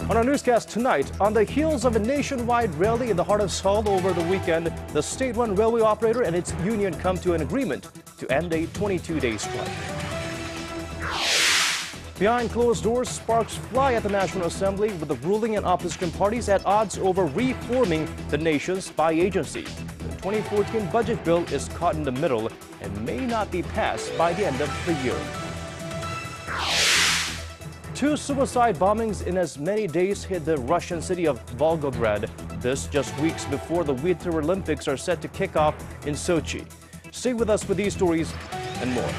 On our newscast tonight, on the heels of a nationwide rally in the heart of Seoul over the weekend, the state-run railway operator and its union come to an agreement to end a 22-day strike. Behind closed doors, sparks fly at the National Assembly with the ruling and opposition parties at odds over reforming the nation's spy agency. The 2014 budget bill is caught in the middle and may not be passed by the end of the year. 2 suicide bombings in as many days hit the Russian city of Volgograd. This just weeks before the Winter Olympics are set to kick off in Sochi. Stay with us for these stories and more.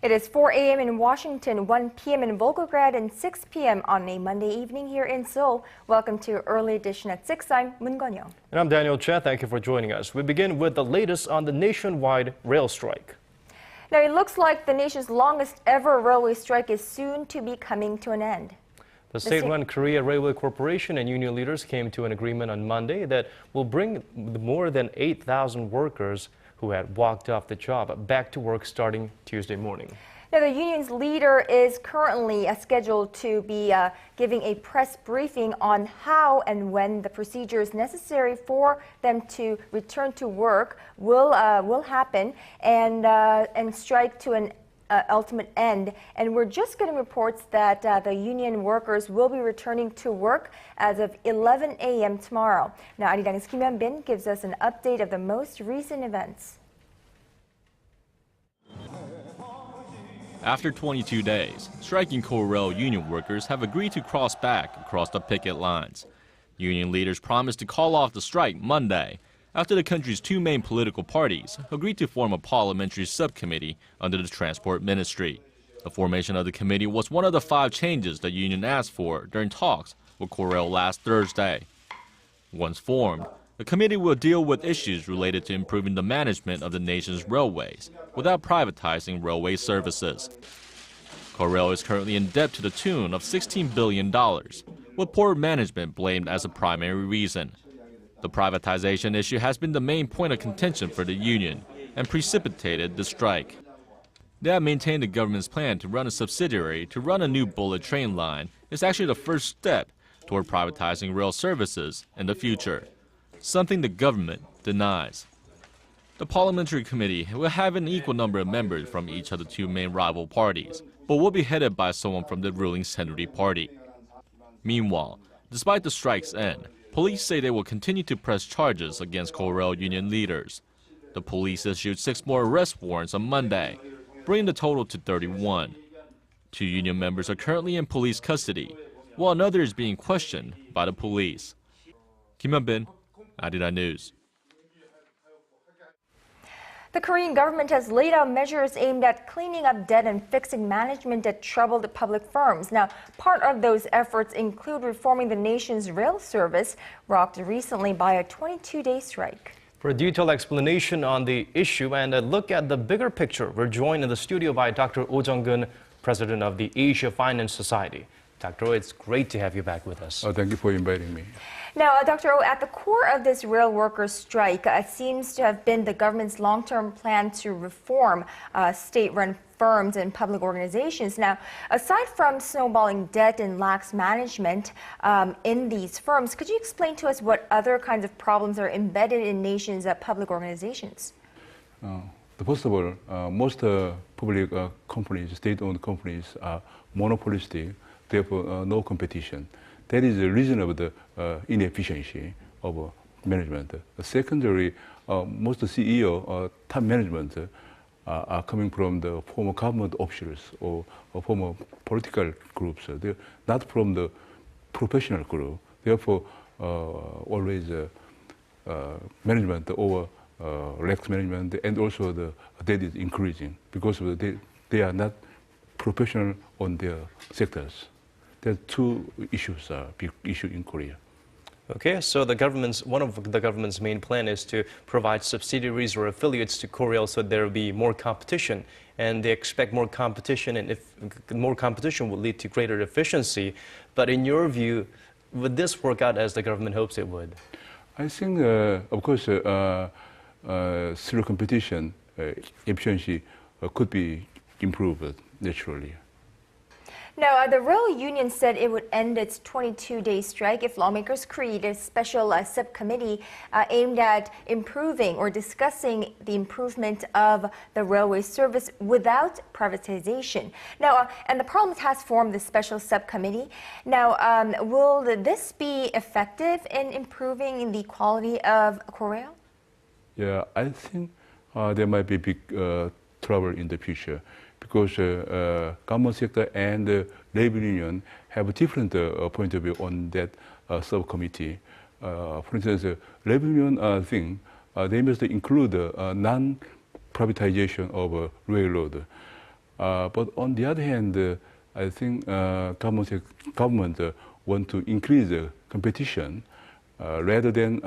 It is 4 a.m. in Washington, 1 p.m. in Volgograd, and 6 p.m. on a Monday evening here in Seoul. Welcome to Early Edition at 6. I'm Moon Gon-young. And I'm Daniel Che. Thank you for joining us. We begin with the latest on the nationwide rail strike. Now, it looks like the nation's longest ever railway strike is soon to be coming to an end. The state-run Korea Railway Corporation and union leaders came to an agreement on Monday that will bring more than 8,000 workers who had walked off the job back to work starting Tuesday morning. Now, the union's leader is currently scheduled to be giving a press briefing on how and when the procedures necessary for them to return to work will happen and strike to an ultimate end. And we're just getting reports that the union workers will be returning to work as of 11 a.m. tomorrow. Now, Arirang's Kim Hyun-bin gives us an update of the most recent events. After 22 days, striking Korail union workers have agreed to cross back across the picket lines. Union leaders promised to call off the strike Monday after the country's 2 main political parties agreed to form a parliamentary subcommittee under the Transport Ministry. The formation of the committee was one of the 5 changes the union asked for during talks with Korail last Thursday. Once formed, the committee will deal with issues related to improving the management of the nation's railways without privatizing railway services. Korail is currently in debt to the tune of $16 billion, with poor management blamed as a primary reason. The privatization issue has been the main point of contention for the union and precipitated the strike. They have maintained the government's plan to run a subsidiary to run a new bullet train line is actually the first step toward privatizing rail services in the future, something the government denies. The parliamentary committee will have an equal number of members from each of the 2 main rival parties, but will be headed by someone from the ruling Saenuri party. Meanwhile, despite the strike's end, police say they will continue to press charges against Korail union leaders. The police issued 6 more arrest warrants on Monday, bringing the total to 31. 2 union members are currently in police custody, while another is being questioned by the police. Kim Hyun-bin, Arirang News. The Korean government has laid out measures aimed at cleaning up debt and fixing management at troubled public firms. Now, part of those efforts include reforming the nation's rail service, rocked recently by a 22-day strike. For a detailed explanation on the issue and a look at the bigger picture, we're joined in the studio by Dr. Ozangen, president of the Asia Finance Society. Dr. O, it's great to have you back with us. Thank you for inviting me. Now, Dr. O, at the core of this rail workers' strike seems to have been the government's long-term plan to reform state-run firms and public organizations. Now, aside from snowballing debt and lax management in these firms, could you explain to us what other kinds of problems are embedded in nations' public organizations? First of all, most public companies, state-owned companies, are monopolistic, therefore no competition. That is the reason of the inefficiency of management. Secondary, most CEO, top management are coming from the former government officials or former political groups. They're not from the professional group. Therefore, always management over lax management, and also the debt is increasing because of they are not professional on their sectors. There are 2 issues, big issue in Korea. Okay, so one of the government's main plan is to provide subsidiaries or affiliates to Korea so there will be more competition. and they expect more competition, and if more competition will lead to greater efficiency. But in your view, would this work out as the government hopes it would? I think, of course, through competition, efficiency could be improved naturally. Now, the rail union said it would end its 22-day strike if lawmakers create a special subcommittee aimed at improving or discussing the improvement of the railway service without privatization. Now, and the Parliament has formed this special subcommittee. Now, will this be effective in improving the quality of Korea? Yeah, I think there might be big trouble in the future, because government sector and labor union have a different point of view on that subcommittee. For instance, labor union they must include non-privatization of railroad. But on the other hand, I think government want to increase competition rather than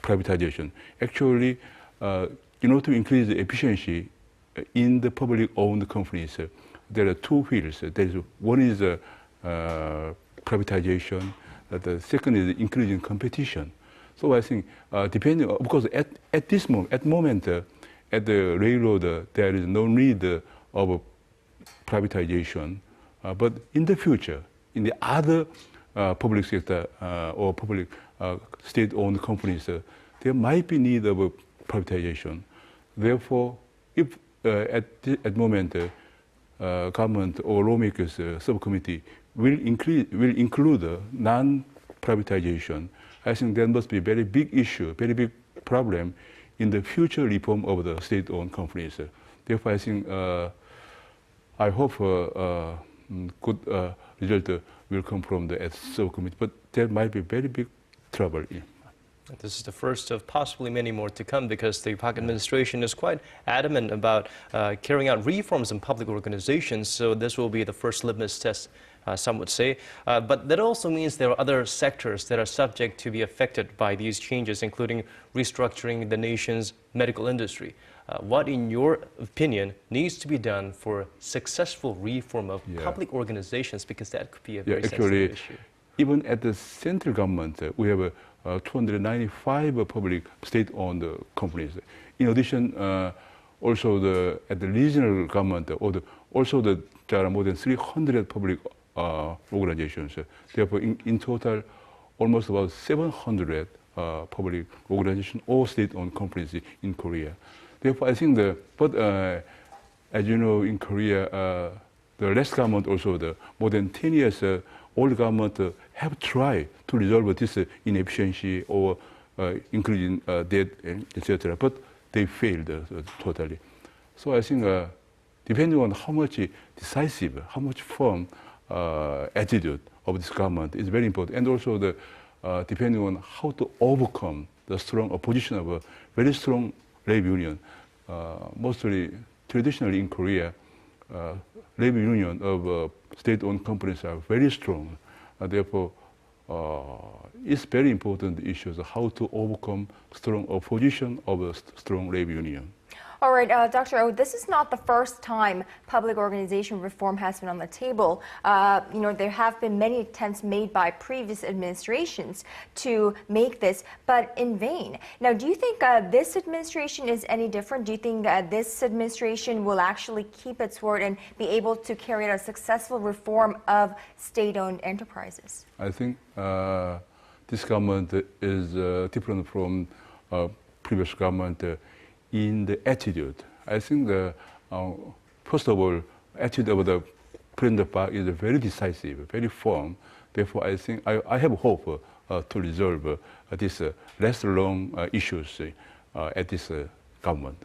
privatization. Actually, in order to increase the efficiency in the public-owned companies, there are two fields. One is privatization. The second is increasing competition. So I think, depending, because at this moment, at the railroad, there is no need of privatization. But in the future, in the other public sector or public state-owned companies, there might be need of privatization. Therefore, if at the moment, government or lawmakers subcommittee will include non-privatization, I think that must be a very big issue, very big problem in the future reform of the state-owned companies. Therefore, I think I hope good result will come from the subcommittee, but there might be very big trouble. This is the first of possibly many more to come, because the Park administration is quite adamant about carrying out reforms in public organizations. So this will be the first litmus test, some would say. But that also means there are other sectors that are subject to be affected by these changes, including restructuring the nation's medical industry. What, in your opinion, needs to be done for successful reform of public organizations? Because that could be a very sensitive issue. Even at the central government, we have 295 public state-owned companies. In addition, also at the regional government, there are more than 300 public organizations. Therefore, in total, almost about 700 public organizations or state-owned companies in Korea. Therefore, I think as you know, in Korea, the last government also, more than 10 years, all government have tried to resolve this inefficiency or including debt, etc. But they failed totally. So I think depending on how much decisive, how much firm attitude of this government is very important, and also depending on how to overcome the strong opposition of a very strong labor union. Mostly, traditionally in Korea, labor union of state-owned companies are very strong. Therefore, it's very important issues how to overcome strong opposition of a strong labor union. All right, Dr. Oh, this is not the first time public organization reform has been on the table. There have been many attempts made by previous administrations to make this, but in vain. Now, do you think this administration is any different? Do you think this administration will actually keep its word and be able to carry out a successful reform of state-owned enterprises? I think this government is different from previous government in the attitude. I think first of all, attitude of the President Park is very decisive, very firm. Therefore, I think I have hope to resolve these less long issues at this government.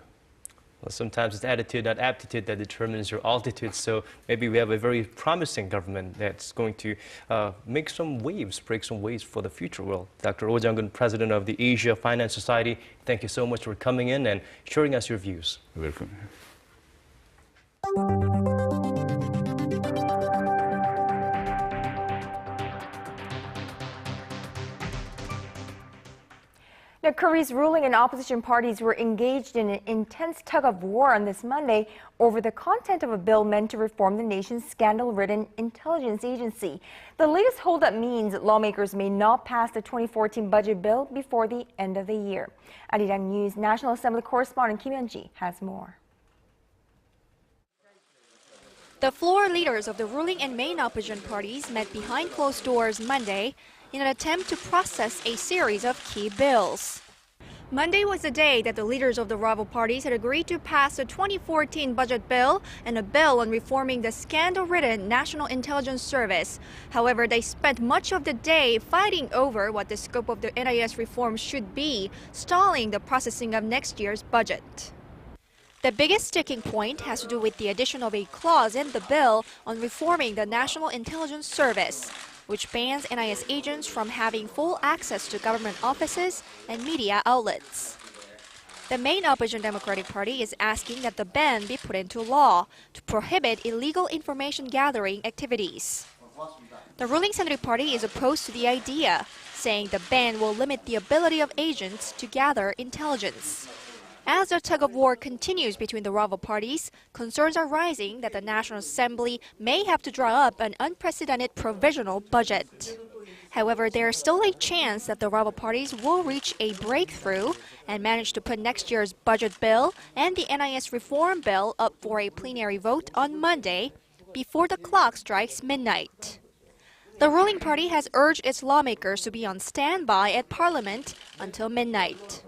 Well, sometimes it's attitude, not aptitude, that determines your altitude. So maybe we have a very promising government that's going to make some waves, break some waves for the future. Well, Dr. Ozangen, President of the Asia Finance Society, thank you so much for coming in and sharing us your views. You're welcome. Now, Korea's ruling and opposition parties were engaged in an intense tug-of-war on this Monday over the content of a bill meant to reform the nation's scandal-ridden intelligence agency. The latest holdup means lawmakers may not pass the 2014 budget bill before the end of the year. Arirang News National Assembly correspondent Kim Hyun-ji has more. The floor leaders of the ruling and main opposition parties met behind closed doors Monday in an attempt to process a series of key bills. Monday was the day that the leaders of the rival parties had agreed to pass the 2014 budget bill and a bill on reforming the scandal-ridden National Intelligence Service. However, they spent much of the day fighting over what the scope of the NIS reform should be, stalling the processing of next year's budget. The biggest sticking point has to do with the addition of a clause in the bill on reforming the National Intelligence Service, which bans NIS agents from having full access to government offices and media outlets. The main opposition Democratic Party is asking that the ban be put into law to prohibit illegal information gathering activities. The ruling Centric Party is opposed to the idea, saying the ban will limit the ability of agents to gather intelligence. As the tug-of-war continues between the rival parties, concerns are rising that the National Assembly may have to draw up an unprecedented provisional budget. However, there is still a chance that the rival parties will reach a breakthrough and manage to put next year's budget bill and the NIS reform bill up for a plenary vote on Monday before the clock strikes midnight. The ruling party has urged its lawmakers to be on standby at Parliament until midnight.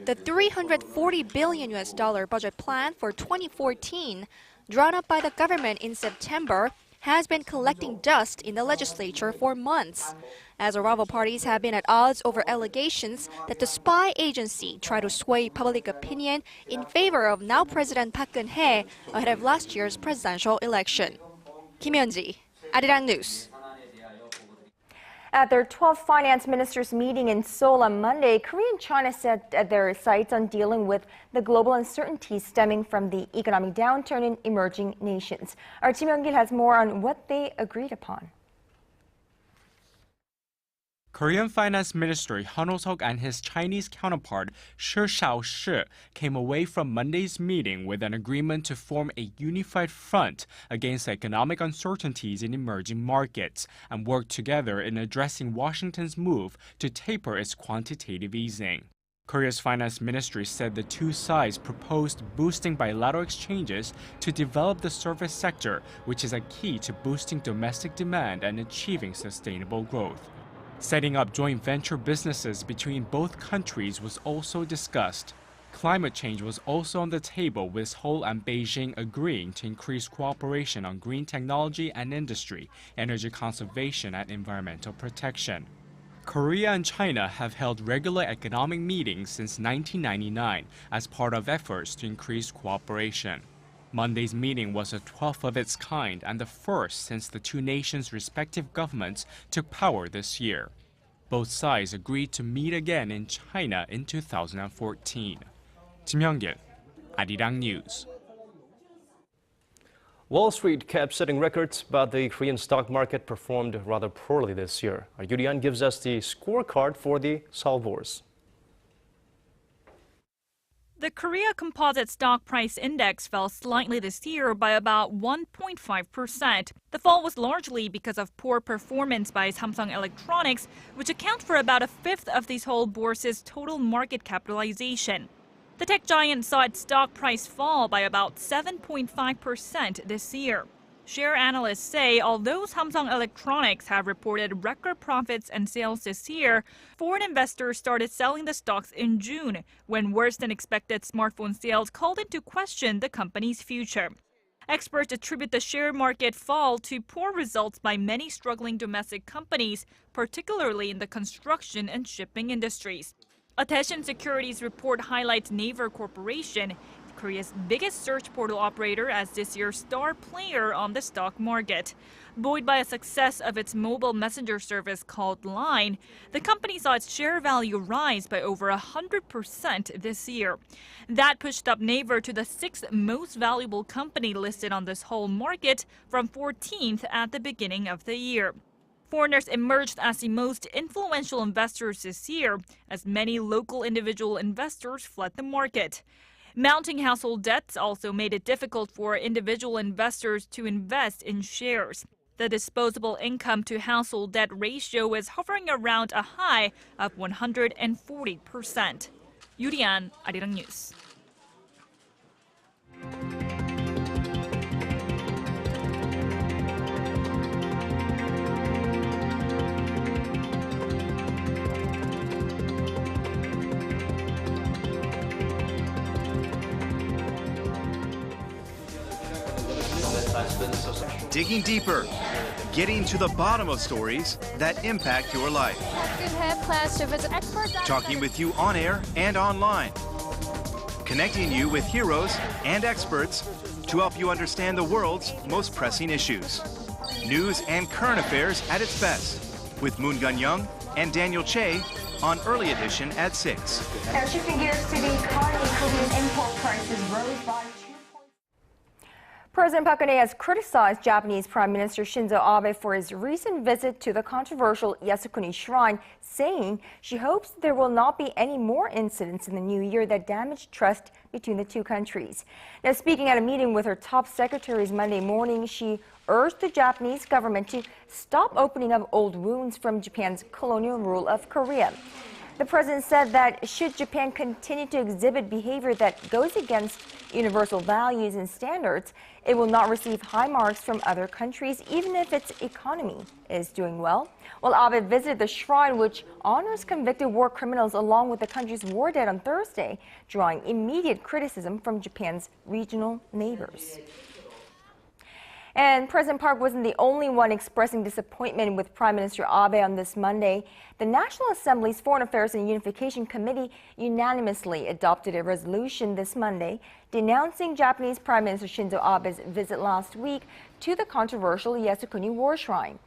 The $340 billion budget plan for 2014, drawn up by the government in September, has been collecting dust in the legislature for months, as the rival parties have been at odds over allegations that the spy agency tried to sway public opinion in favor of now President Park Geun-hye ahead of last year's presidential election. Kim Hyun-ji, Arirang News. At their 12th finance ministers meeting in Seoul on Monday, Korea and China set their sights on dealing with the global uncertainties stemming from the economic downturn in emerging nations. Our Kim Hyun-gil has more on what they agreed upon. Korean Finance Minister Han Ho-seok and his Chinese counterpart Shi Xiaoshi came away from Monday's meeting with an agreement to form a unified front against economic uncertainties in emerging markets and work together in addressing Washington's move to taper its quantitative easing. Korea's finance ministry said the two sides proposed boosting bilateral exchanges to develop the service sector, which is a key to boosting domestic demand and achieving sustainable growth. Setting up joint venture businesses between both countries was also discussed. Climate change was also on the table, with Seoul and Beijing agreeing to increase cooperation on green technology and industry, energy conservation and environmental protection. Korea and China have held regular economic meetings since 1999 as part of efforts to increase cooperation. Monday's meeting was the 12th of its kind and the first since the two nations' respective governments took power this year. Both sides agreed to meet again in China in 2014. Kim Hyun-gil, Arirang News. Wall Street kept setting records, but the Korean stock market performed rather poorly this year. Our Yurian gives us the scorecard for the Seoul bourse. The Korea Composite Stock Price Index fell slightly this year by about 1.5%. The fall was largely because of poor performance by Samsung Electronics, which account for about a fifth of the Seoul bourse's total market capitalization. The tech giant saw its stock price fall by about 7.5% this year. Share analysts say although Samsung Electronics have reported record profits and sales this year, foreign investors started selling the stocks in June, when worse-than-expected smartphone sales called into question the company's future. Experts attribute the share market fall to poor results by many struggling domestic companies, particularly in the construction and shipping industries. A Daeshin Securities report highlights Naver Corporation, Korea's biggest search portal operator, as this year's star player on the stock market. Buoyed by a success of its mobile messenger service called Line, the company saw its share value rise by over 100% this year. That pushed up Naver to the 6th most valuable company listed on this whole market, from 14th at the beginning of the year. Foreigners emerged as the most influential investors this year, as many local individual investors fled the market. Mounting household debts also made it difficult for individual investors to invest in shares. The disposable income to household debt ratio is hovering around a high of 140%. Yurian, Arirang News. Digging deeper, getting to the bottom of stories that impact your life. Talking with you on air and online. Connecting you with heroes and experts to help you understand the world's most pressing issues. News and current affairs at its best with Moon Gun-young and Daniel Che on Early Edition at 6. Now shifting gears to the economy, Korean import prices rose by 2 points. President Park Geun-hye has criticized Japanese Prime Minister Shinzo Abe for his recent visit to the controversial Yasukuni Shrine, saying she hopes there will not be any more incidents in the new year that damage trust between the two countries. Now, speaking at a meeting with her top secretaries Monday morning, she urged the Japanese government to stop opening up old wounds from Japan's colonial rule of Korea. The president said that should Japan continue to exhibit behavior that goes against universal values and standards, it will not receive high marks from other countries, even if its economy is doing well. Well, Abe visited the shrine, which honors convicted war criminals along with the country's war debt on Thursday, drawing immediate criticism from Japan's regional neighbors. And President Park wasn't the only one expressing disappointment with Prime Minister Abe on this Monday. The National Assembly's Foreign Affairs and Unification Committee unanimously adopted a resolution this Monday denouncing Japanese Prime Minister Shinzo Abe's visit last week to the controversial Yasukuni War Shrine.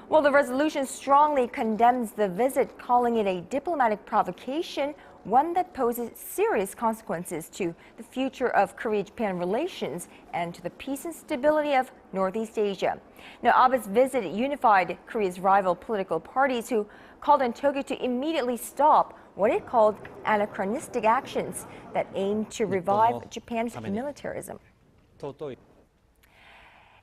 Well, the resolution strongly condemns the visit, calling it a diplomatic provocation, one that poses serious consequences to the future of Korea-Japan relations and to the peace and stability of Northeast Asia. Now, Abe's visit unified Korea's rival political parties, who called on Tokyo to immediately stop what it called anachronistic actions that aim to revive Japan's militarism.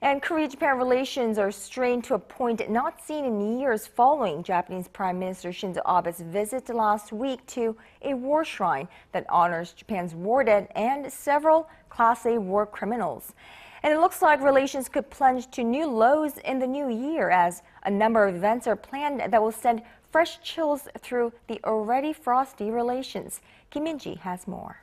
And Korea-Japan relations are strained to a point not seen in years following Japanese Prime Minister Shinzo Abe's visit last week to a war shrine that honors Japan's war debt and several Class A war criminals. And it looks like relations could plunge to new lows in the new year, as a number of events are planned that will send fresh chills through the already frosty relations. Kim Min-ji has more.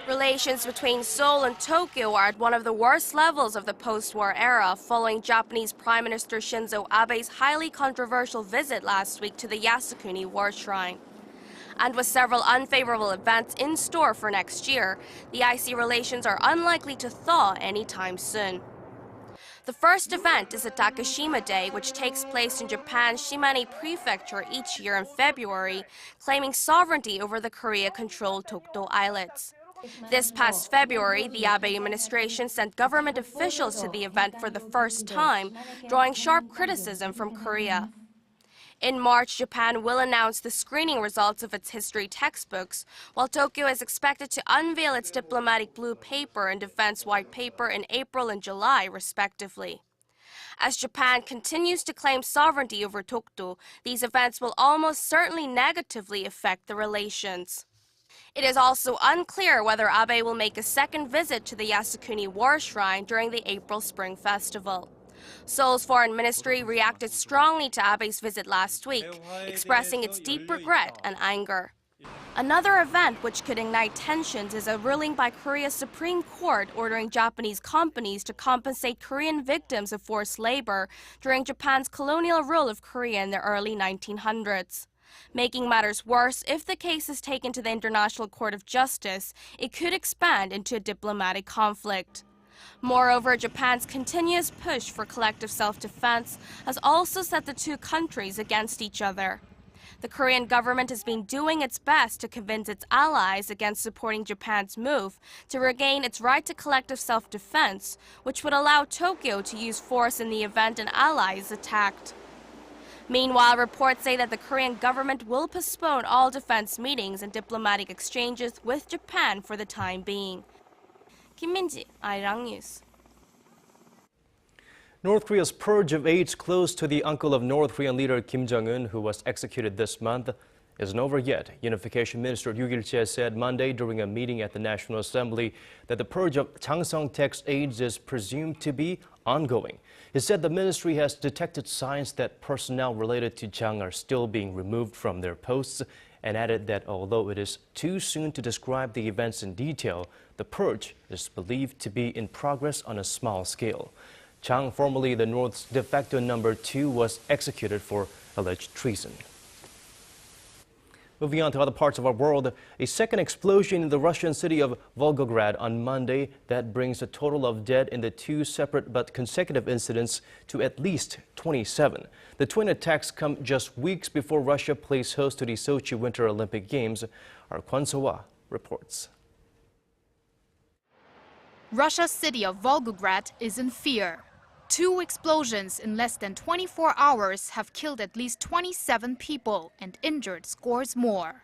Relations between Seoul and Tokyo are at one of the worst levels of the post-war era, following Japanese Prime Minister Shinzo Abe's highly controversial visit last week to the Yasukuni War Shrine. And with several unfavorable events in store for next year, the icy relations are unlikely to thaw anytime soon. The first event is the Takashima Day, which takes place in Japan's Shimane Prefecture each year in February, claiming sovereignty over the Korea-controlled Dokdo Islets. This past February, the Abe administration sent government officials to the event for the first time, drawing sharp criticism from Korea. In March, Japan will announce the screening results of its history textbooks, while Tokyo is expected to unveil its diplomatic blue paper and defense white paper in April and July, respectively. As Japan continues to claim sovereignty over Dokdo, these events will almost certainly negatively affect the relations. It is also unclear whether Abe will make a second visit to the Yasukuni War Shrine during the April Spring Festival. Seoul's foreign ministry reacted strongly to Abe's visit last week, expressing its deep regret and anger. Another event which could ignite tensions is a ruling by Korea's Supreme Court ordering Japanese companies to compensate Korean victims of forced labor during Japan's colonial rule of Korea in the early 1900s. Making matters worse, if the case is taken to the International Court of Justice, it could expand into a diplomatic conflict. Moreover, Japan's continuous push for collective self-defense has also set the two countries against each other. The Korean government has been doing its best to convince its allies against supporting Japan's move to regain its right to collective self-defense, which would allow Tokyo to use force in the event an ally is attacked. Meanwhile, reports say that the Korean government will postpone all defense meetings and diplomatic exchanges with Japan for the time being. Kim Min-ji, Arirang News. North Korea's purge of aides close to the uncle of North Korean leader Kim Jong-un, who was executed this month, isn't over yet. Unification Minister Yoo Il-chae said Monday during a meeting at the National Assembly that the purge of Chang Song-taek's aides is presumed to be ongoing. He said the ministry has detected signs that personnel related to Chang are still being removed from their posts, and added that although it is too soon to describe the events in detail, the purge is believed to be in progress on a small scale. Chang, formerly the North's de facto number 2, was executed for alleged treason. Moving on to other parts of our world, a second explosion in the Russian city of Volgograd on Monday that brings the total of dead in the two separate but consecutive incidents to at least 27. The twin attacks come just weeks before Russia plays host to the Sochi Winter Olympic Games. Our Kwon So-hwa reports. Russia's city of Volgograd is in fear. 2 explosions in less than 24 hours have killed at least 27 people and injured scores more.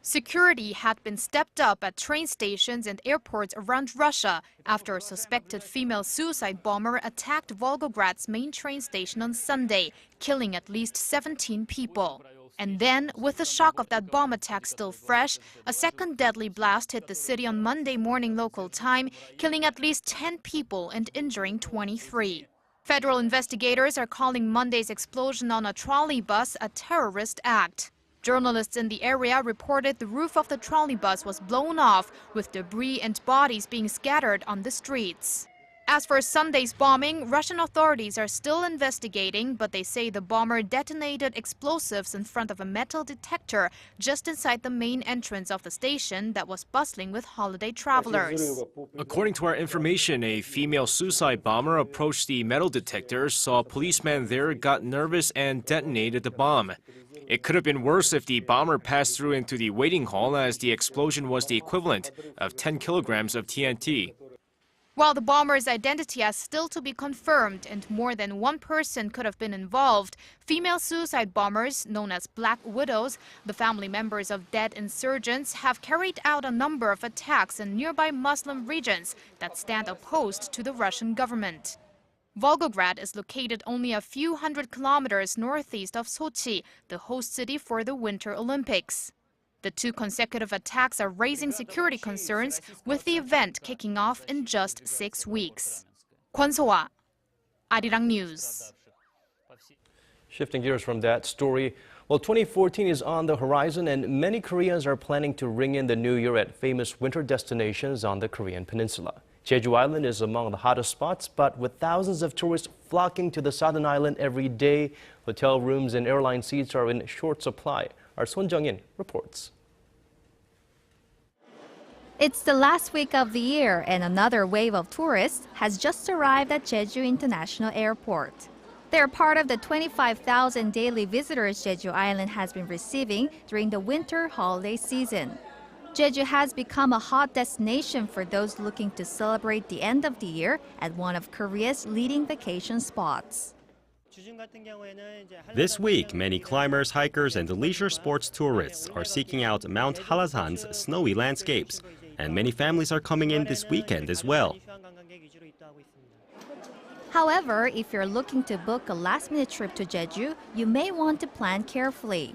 Security had been stepped up at train stations and airports around Russia after a suspected female suicide bomber attacked Volgograd's main train station on Sunday, killing at least 17 people. And then, with the shock of that bomb attack still fresh, a second deadly blast hit the city on Monday morning local time, killing at least 10 people and injuring 23. Federal investigators are calling Monday's explosion on a trolley bus a terrorist act. Journalists in the area reported the roof of the trolley bus was blown off, with debris and bodies being scattered on the streets. As for Sunday's bombing, Russian authorities are still investigating, but they say the bomber detonated explosives in front of a metal detector just inside the main entrance of the station that was bustling with holiday travelers. According to our information, a female suicide bomber approached the metal detector, saw a policeman there, got nervous and detonated the bomb. It could have been worse if the bomber passed through into the waiting hall, as the explosion was the equivalent of 10 kilograms of TNT. While the bomber's identity has still to be confirmed and more than one person could have been involved, female suicide bombers, known as Black Widows, the family members of dead insurgents, have carried out a number of attacks in nearby Muslim regions that stand opposed to the Russian government. Volgograd is located only a few hundred kilometers northeast of Sochi, the host city for the Winter Olympics. The 2 consecutive attacks are raising security concerns, with the event kicking off in just 6 weeks. Kwon So-hwa, Arirang News. Shifting gears from that story, well, 2014 is on the horizon, and many Koreans are planning to ring in the new year at famous winter destinations on the Korean peninsula. Jeju Island is among the hottest spots, but with thousands of tourists flocking to the southern island every day, hotel rooms and airline seats are in short supply. Our Son Jung-in reports. It's the last week of the year, and another wave of tourists has just arrived at Jeju International Airport. They're part of the 25,000 daily visitors Jeju Island has been receiving during the winter holiday season. Jeju has become a hot destination for those looking to celebrate the end of the year at one of Korea's leading vacation spots. This week, many climbers, hikers, and leisure sports tourists are seeking out Mount Halasan's snowy landscapes, and many families are coming in this weekend as well. However, if you're looking to book a last-minute trip to Jeju, you may want to plan carefully.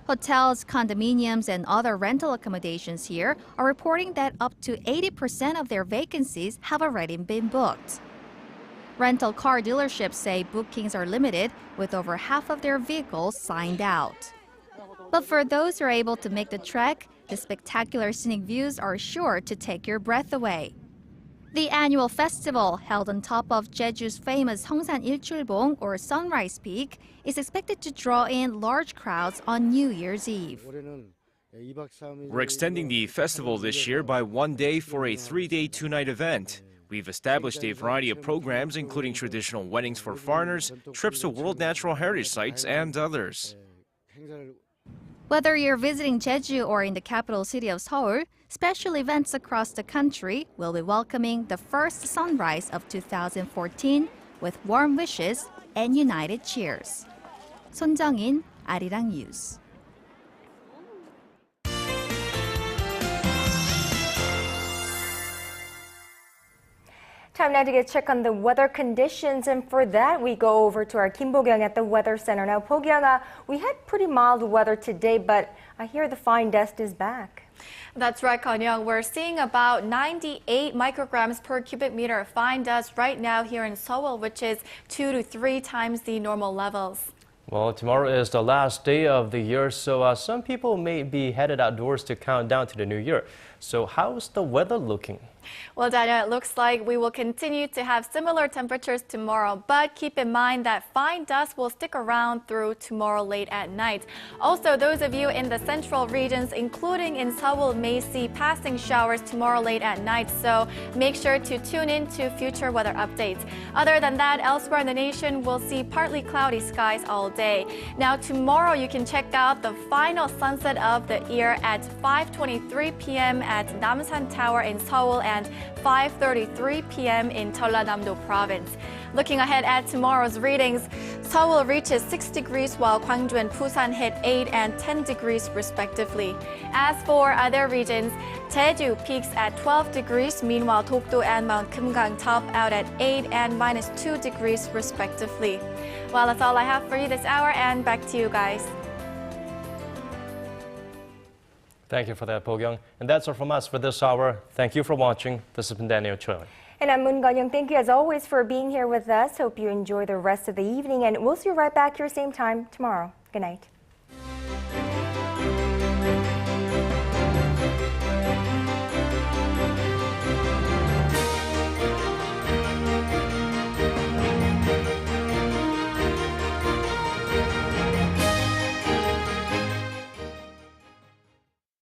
Hotels, condominiums, and other rental accommodations here are reporting that up to 80% of their vacancies have already been booked. Rental car dealerships say bookings are limited, with over half of their vehicles signed out. But for those who are able to make the trek, the spectacular scenic views are sure to take your breath away. The annual festival, held on top of Jeju's famous Hongsan Ilchulbong, or Sunrise Peak, is expected to draw in large crowds on New Year's Eve. We're extending the festival this year by 1 day for a 3-day, 2-night event. We've established a variety of programs, including traditional weddings for foreigners, trips to World Natural Heritage Sites, and others. Whether you're visiting Jeju or in the capital city of Seoul, special events across the country will be welcoming the first sunrise of 2014 with warm wishes and united cheers. Son Jung-in, Arirang News. Time now to get a check on the weather conditions, and for that we go over to our Kim Bo-kyung at the Weather Center. Now, Bo-kyung, we had pretty mild weather today, but I hear the fine dust is back. That's right, Kanyang. We're seeing about 98 micrograms per cubic meter of fine dust right now here in Seoul, which is 2 to 3 times the normal levels. Well, tomorrow is the last day of the year, so some people may be headed outdoors to count down to the new year. So how's the weather looking? Well, Daniel, it looks like we will continue to have similar temperatures tomorrow, but keep in mind that fine dust will stick around through tomorrow late at night. Also, those of you in the central regions, including in Seoul, may see passing showers tomorrow late at night, so make sure to tune in to future weather updates. Other than that, elsewhere in the nation, we'll see partly cloudy skies all day. Now, tomorrow you can check out the final sunset of the year at 5:23 p.m. at Namsan Tower in Seoul and 5:33 p.m. in Jeollanam-do province. Looking ahead at tomorrow's readings, Seoul reaches 6 degrees while Gwangju and Busan hit 8 and 10 degrees respectively. As for other regions, Jeju peaks at 12 degrees, meanwhile Dokdo and Mount Kumgang top out at 8 and -2 degrees respectively. Well, that's all I have for you this hour, and back to you guys. Thank you for that, Bo-kyung. And that's all from us for this hour. Thank you for watching. This has been Daniel Choi. And I'm Moon Gan-young. Thank you as always for being here with us. Hope you enjoy the rest of the evening, and we'll see you right back here same time tomorrow. Good night.